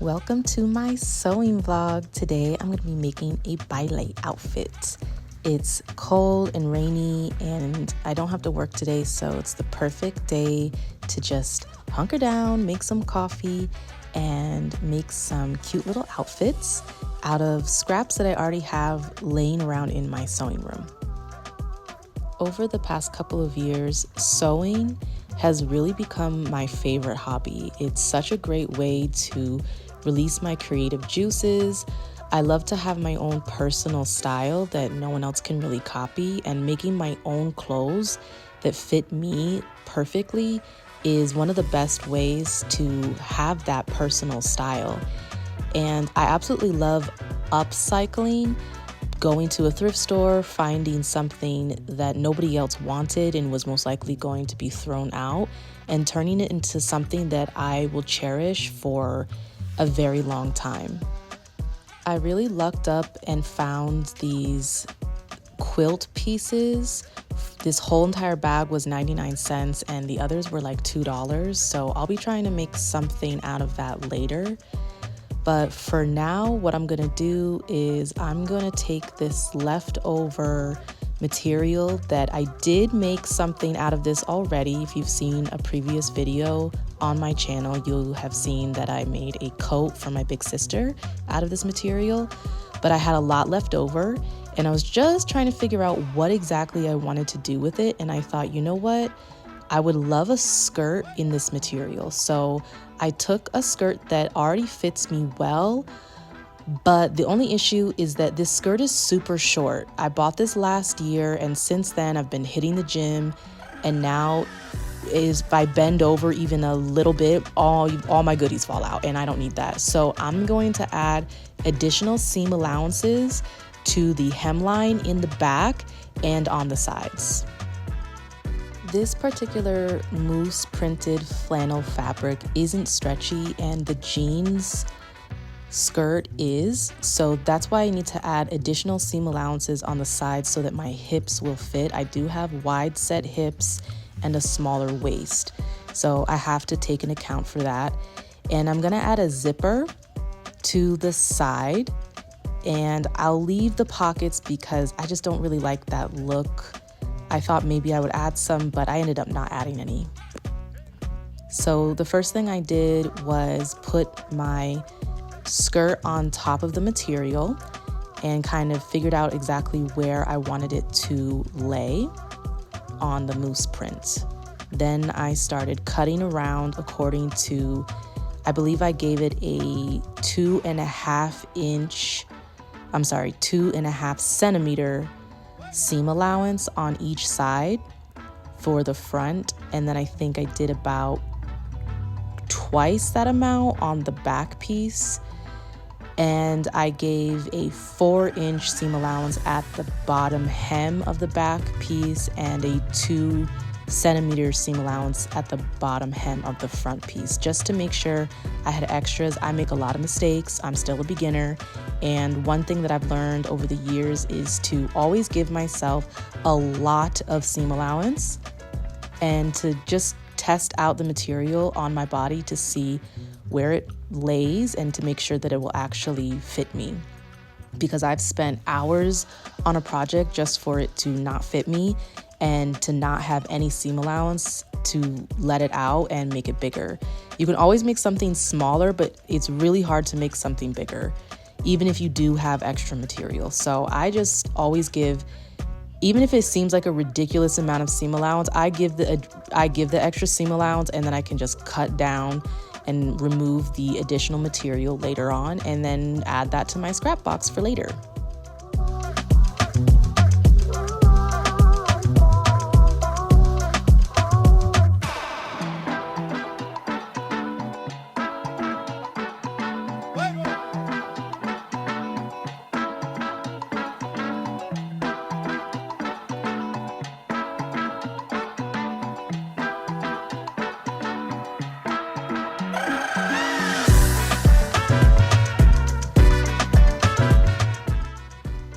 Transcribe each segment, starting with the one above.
Welcome to my sewing vlog. Today I'm going to be making a baile outfit. It's cold and rainy and I don't have to work today, so it's the perfect day to just hunker down, make some coffee, and make some cute little outfits out of scraps that I already have laying around in my sewing room. Over the past couple of years, sewing has really become my favorite hobby. It's such a great way to release my creative juices. I love to have my own personal style that no one else can really copy, and making my own clothes that fit me perfectly is one of the best ways to have that personal style. And I absolutely love upcycling, going to a thrift store, finding something that nobody else wanted and was most likely going to be thrown out, and turning it into something that I will cherish for a very long time. I really lucked up and found these quilt pieces. This whole entire bag was 99 cents and the others were like $2. So I'll be trying to make something out of that later. But for now, what I'm gonna do is I'm gonna take this leftover material that I did make something out of this already. If you've seen a previous video on my channel, you'll have seen that I made a coat for my big sister out of this material, but I had a lot left over and I was just trying to figure out what exactly I wanted to do with it. And I thought, you know what? I would love a skirt in this material. So I took a skirt that already fits me well, but the only issue is that this skirt is super short. I bought this last year and since then I've been hitting the gym, and now if I bend over even a little bit, all my goodies fall out and I don't need that. So I'm going to add additional seam allowances to the hemline in the back and on the sides. This particular mousse printed flannel fabric isn't stretchy and the jeans skirt is, so that's why I need to add additional seam allowances on the sides so that my hips will fit. I do have wide set hips and a smaller waist, so I have to take into account for that. And I'm gonna add a zipper to the side, and I'll leave the pockets because I just don't really like that look. I thought maybe I would add some, but I ended up not adding any. So the first thing I did was put my skirt on top of the material and kind of figured out exactly where I wanted it to lay on the mousse print. Then I started cutting around according to, I believe I gave it a 2.5 centimeter seam allowance on each side for the front, and then I think I did about twice that amount on the back piece, and I gave a 4-inch seam allowance at the bottom hem of the back piece and a 2 centimeter seam allowance at the bottom hem of the front piece, just to make sure I had extras. I make a lot of mistakes. I'm still a beginner, and one thing that I've learned over the years is to always give myself a lot of seam allowance and to just test out the material on my body to see where it lays and to make sure that it will actually fit me, because I've spent hours on a project just for it to not fit me and to not have any seam allowance to let it out and make it bigger. You can always make something smaller, but it's really hard to make something bigger, even if you do have extra material. So I just always give, even if it seems like a ridiculous amount of seam allowance, I give the extra seam allowance, and then I can just cut down and remove the additional material later on, and then add that to my scrap box for later.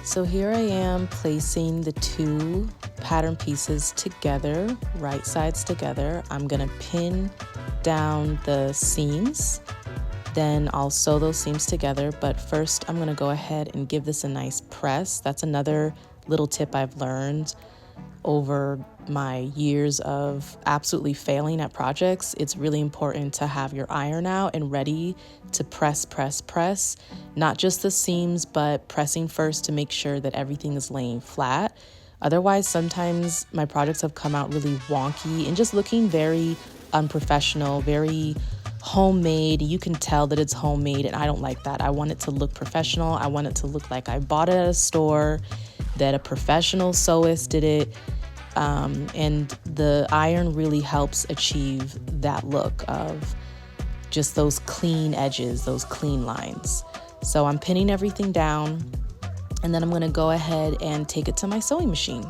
So here I am placing the two pattern pieces together, right sides together. I'm gonna pin down the seams Then I'll sew those seams together, but first I'm gonna go ahead and give this a nice press. That's another little tip I've learned over my years of absolutely failing at projects. It's really important to have your iron out and ready to press, not just the seams, but pressing first to make sure that everything is laying flat. Otherwise, sometimes my projects have come out really wonky and just looking very unprofessional, very homemade. You can tell that it's homemade, and I don't like that. I want it to look professional. I want it to look like I bought it at a store, that a professional sewist did it. And the iron really helps achieve that look of just those clean edges, those clean lines. So I'm pinning everything down, and then I'm gonna go ahead and take it to my sewing machine.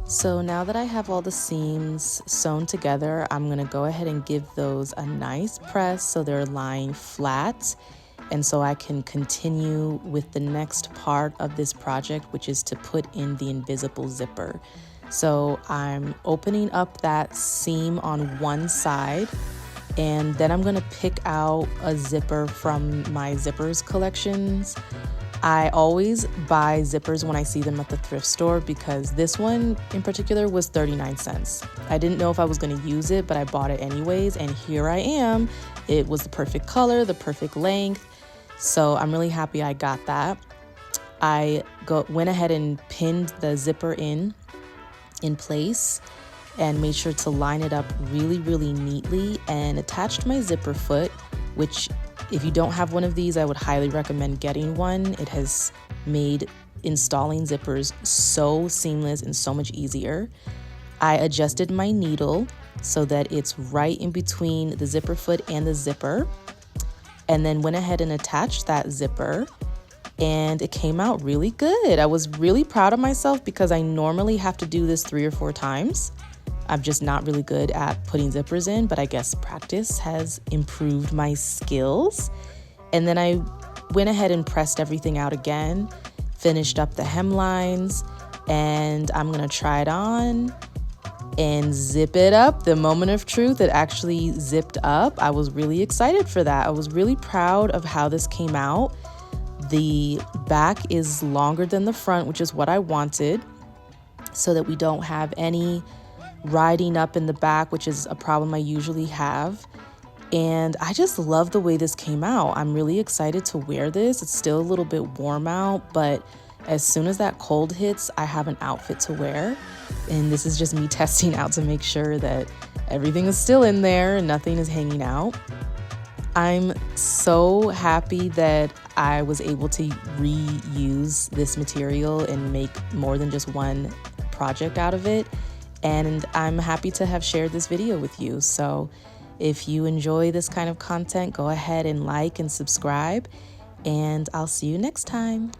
So now that I have all the seams sewn together, I'm gonna go ahead and give those a nice press so they're lying flat. And so I can continue with the next part of this project, which is to put in the invisible zipper. So I'm opening up that seam on one side, and then I'm gonna pick out a zipper from my zippers collections. I always buy zippers when I see them at the thrift store because this one in particular was 39 cents. I didn't know if I was going to use it, but I bought it anyways, and here I am. It was the perfect color, the perfect length, so I'm really happy I got that. I went ahead and pinned the zipper in place and made sure to line it up really, really neatly and attached my zipper foot, which if you don't have one of these, I would highly recommend getting one. It has made installing zippers so seamless and so much easier. I adjusted my needle so that it's right in between the zipper foot and the zipper, and then went ahead and attached that zipper, and it came out really good. I was really proud of myself because I normally have to do this 3 or 4 times. I'm just not really good at putting zippers in, but I guess practice has improved my skills. And then I went ahead and pressed everything out again, finished up the hemlines, and I'm gonna try it on and zip it up. The moment of truth, it actually zipped up. I was really excited for that. I was really proud of how this came out. The back is longer than the front, which is what I wanted, so that we don't have any riding up in the back, which is a problem I usually have. And I just love the way this came out. I'm really excited to wear this. It's still a little bit warm out, but as soon as that cold hits, I have an outfit to wear. And this is just me testing out to make sure that everything is still in there and nothing is hanging out. I'm so happy that I was able to reuse this material and make more than just one project out of it. And I'm happy to have shared this video with you. So if you enjoy this kind of content, go ahead and like and subscribe, and I'll see you next time.